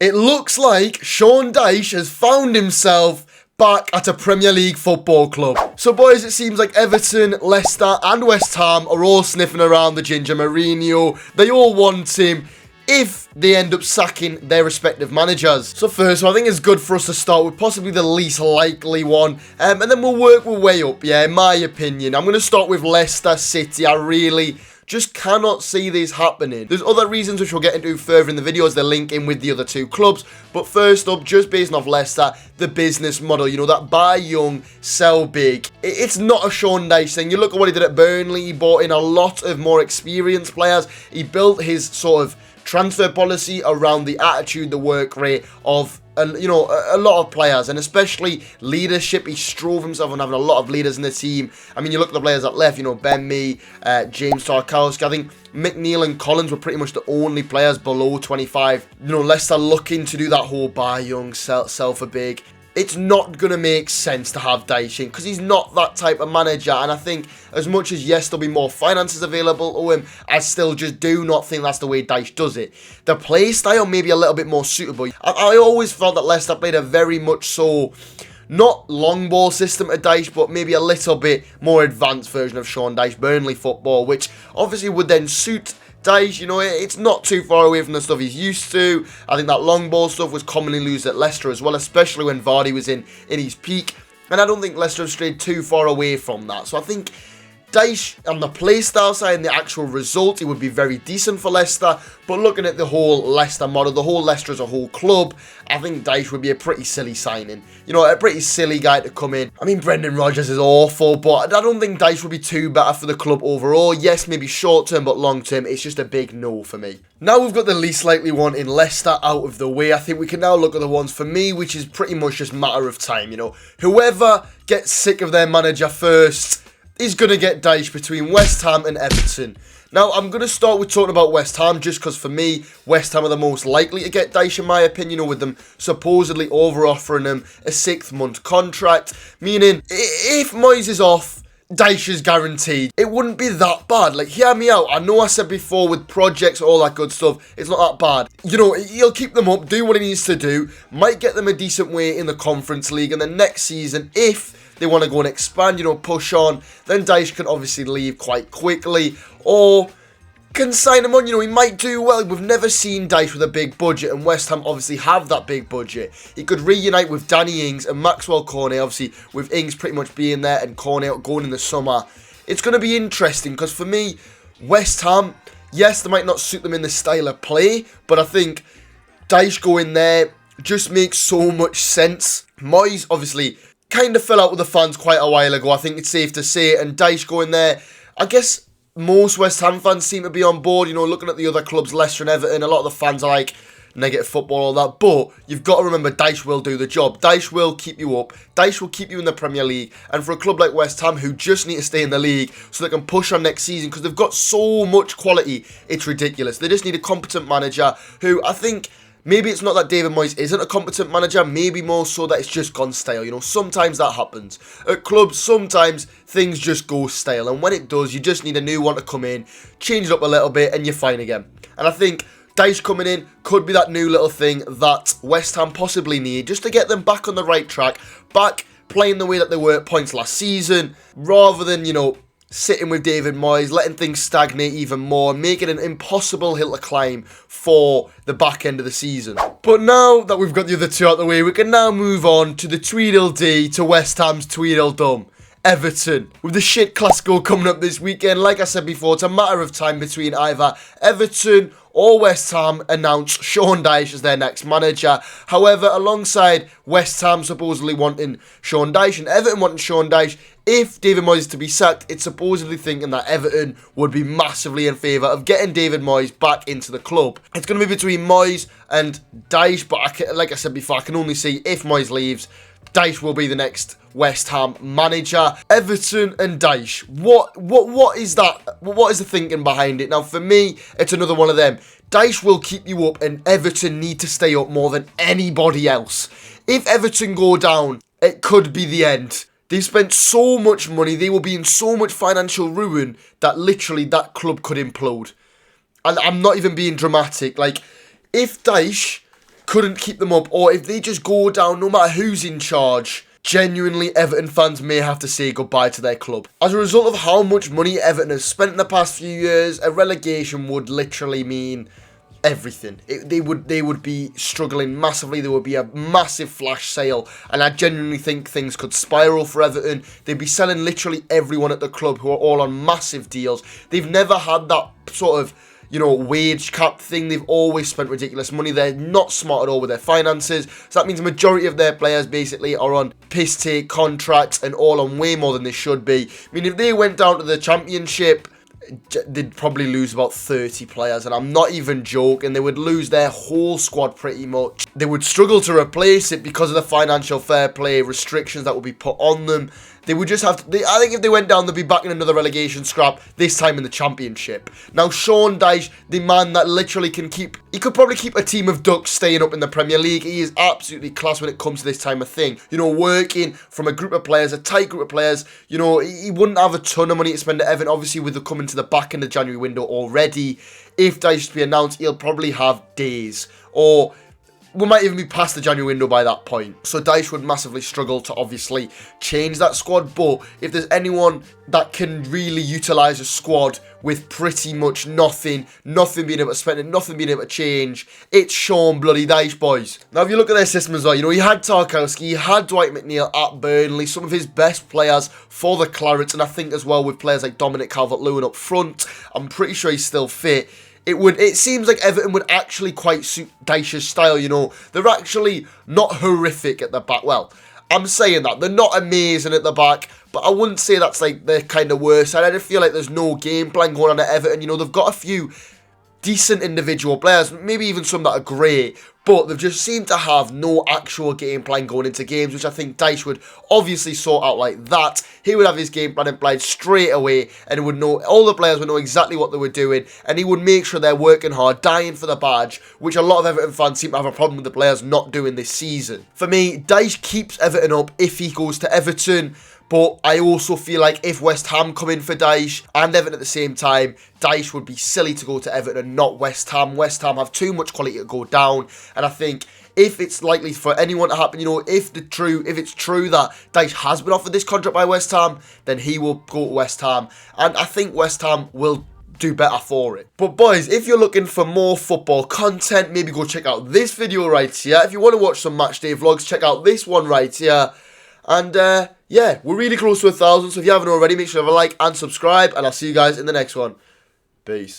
It looks like Sean Dyche has found himself back at a Premier League football club. So boys, it seems like Everton, Leicester and West Ham are all sniffing around the Ginger Mourinho. They all want him if they end up sacking their respective managers. So first, I think it's good for us to start with possibly the least likely one, and then we'll work our way up, yeah, in my opinion. I'm going to start with Leicester City. I really just cannot see this happening. There's other reasons which we'll get into further in the video as they link in with the other two clubs. But first up, just based off Leicester, the business model, you know, that buy young, sell big. It's not a Sean Dyche thing. You look at what he did at Burnley. He brought in a lot of more experienced players. He built his sort of transfer policy around the attitude, the work rate of a lot of players, and especially leadership. He strove himself on having a lot of leaders in the team. I mean, you look at the players that left, Ben Mee, James Tarkowski. I think McNeil and Collins were pretty much the only players below 25. Leicester looking to do that whole buy young, sell for big. It's not going to make sense to have Dyche in because he's not that type of manager. And I think as much as, yes, there'll be more finances available to him, I still just do not think that's the way Dyche does it. The play style may be a little bit more suitable. I always felt that Leicester played a very much so, not long ball system to Dyche, but maybe a little bit more advanced version of Sean Dyche, Burnley football, which obviously would then suit Dyche. It's not too far away from the stuff he's used to. I think that long ball stuff was commonly used at Leicester as well, especially when Vardy was in his peak. And I don't think Leicester have strayed too far away from that. So I think Dyche on the play style side and the actual result, it would be very decent for Leicester. But looking at the whole Leicester model, the whole Leicester as a whole club, I think Dyche would be a pretty silly signing. A pretty silly guy to come in. I mean, Brendan Rodgers is awful, but I don't think Dyche would be too better for the club overall. Yes, maybe short term, but long term, it's just a big no for me. Now we've got the least likely one in Leicester out of the way. I think we can now look at the ones for me, which is pretty much just matter of time. Whoever gets sick of their manager first is going to get Dyche between West Ham and Everton. Now, I'm going to start with talking about West Ham, just because for me, West Ham are the most likely to get Dyche, in my opinion, with them supposedly over-offering him a 6-month contract. Meaning, if Moyes is off, Dyche is guaranteed. It wouldn't be that bad. Hear me out. I know I said before with projects, all that good stuff, it's not that bad. He'll keep them up, do what he needs to do, might get them a decent way in the Conference League, and then next season, if they want to go and expand, push on, then Dyche can obviously leave quite quickly, or can sign him on. He might do well. We've never seen Dyche with a big budget, and West Ham obviously have that big budget. He could reunite with Danny Ings and Maxwell Cornet, obviously with Ings pretty much being there and Cornet going in the summer. It's going to be interesting because for me, West Ham, yes, they might not suit them in the style of play, but I think Dyche going there just makes so much sense. Moyes obviously kind of fell out with the fans quite a while ago, I think it's safe to say, and Dyche going there, I guess most West Ham fans seem to be on board. Looking at the other clubs, Leicester and Everton, a lot of the fans are like, negative football, all that, but you've got to remember Dyche will do the job. Dyche will keep you up. Dyche will keep you in the Premier League, and for a club like West Ham who just need to stay in the league so they can push on next season because they've got so much quality, it's ridiculous. They just need a competent manager who I think, maybe it's not that David Moyes isn't a competent manager, maybe more so that it's just gone stale. Sometimes that happens. At clubs, sometimes things just go stale, and when it does, you just need a new one to come in, change it up a little bit, and you're fine again. And I think Dyche coming in could be that new little thing that West Ham possibly need, just to get them back on the right track, back playing the way that they were at points last season, rather than, sitting with David Moyes, letting things stagnate even more, making it an impossible hill to climb for the back end of the season. But now that we've got the other two out of the way, we can now move on to the Tweedledee to West Ham's Tweedledum. Everton. With the shit Clasico coming up this weekend, like I said before, it's a matter of time between either Everton or West Ham announce Sean Dyche as their next manager. However, alongside West Ham supposedly wanting Sean Dyche and Everton wanting Sean Dyche, if David Moyes is to be sacked, it's supposedly thinking that Everton would be massively in favour of getting David Moyes back into the club. It's going to be between Moyes and Dyche, but like I said before, I can only see if Moyes leaves, Dyche will be the next West Ham manager. Everton and Dyche. What is that? What is the thinking behind it? Now, for me, it's another one of them. Dyche will keep you up, and Everton need to stay up more than anybody else. If Everton go down, it could be the end. They've spent so much money, they will be in so much financial ruin that literally that club could implode. And I'm not even being dramatic. If Dyche couldn't keep them up, or if they just go down, no matter who's in charge, genuinely Everton fans may have to say goodbye to their club. As a result of how much money Everton has spent in the past few years, a relegation would literally mean everything. They would be struggling massively. There would be a massive flash sale, and I genuinely think things could spiral for Everton. They'd be selling literally everyone at the club, who are all on massive deals. They've never had that sort of, you know, wage cap thing. They've always spent ridiculous money. They're not smart at all with their finances. So that means the majority of their players basically are on piss take contracts and all on way more than they should be. I mean, if they went down to the Championship, they'd probably lose about 30 players, and I'm not even joking. They would lose their whole squad pretty much. They would struggle to replace it because of the financial fair play restrictions that would be put on them. They would just have to, I think if they went down, they'd be back in another relegation scrap, this time in the Championship. Now, Sean Dyche, the man that literally he could probably keep a team of ducks staying up in the Premier League. He is absolutely class when it comes to this type of thing. You know, working from a group of players, a tight group of players. You know, he wouldn't have a ton of money to spend at Everton, obviously, with the coming to the back in the January window already. If Dyche is to be announced, he'll probably have days, or we might even be past the January window by that point. So Dyche would massively struggle to obviously change that squad. But if there's anyone that can really utilise a squad with pretty much nothing being able to spend it, nothing being able to change, it's Sean bloody Dyche, boys. Now, if you look at their system as well, you know, he had Tarkowski, he had Dwight McNeil at Burnley, some of his best players for the Clarets, and I think as well with players like Dominic Calvert-Lewin up front, I'm pretty sure he's still fit. It seems like Everton would actually quite suit Dyche's style, you know. They're actually not horrific at the back. Well, I'm saying that. They're not amazing at the back, but I wouldn't say that's like their kind of worst side. I just feel like there's no game plan going on at Everton. You know, they've got a few decent individual players, maybe even some that are great, but they've just seemed to have no actual game plan going into games, which I think Dyche would obviously sort out like that. He would have his game plan implied straight away, and would know, all the players would know exactly what they were doing, and he would make sure they're working hard, dying for the badge, which a lot of Everton fans seem to have a problem with the players not doing this season. For me, Dyche keeps Everton up if he goes to Everton. But I also feel like if West Ham come in for Dyche and Everton at the same time, Dyche would be silly to go to Everton and not West Ham. West Ham have too much quality to go down. And I think if it's likely for anyone to happen, you know, if it's true that Dyche has been offered this contract by West Ham, then he will go to West Ham. And I think West Ham will do better for it. But boys, if you're looking for more football content, maybe go check out this video right here. If you want to watch some matchday vlogs, check out this one right here. And yeah, we're really close to 1,000, so if you haven't already, make sure to have a like and subscribe, and I'll see you guys in the next one. Peace.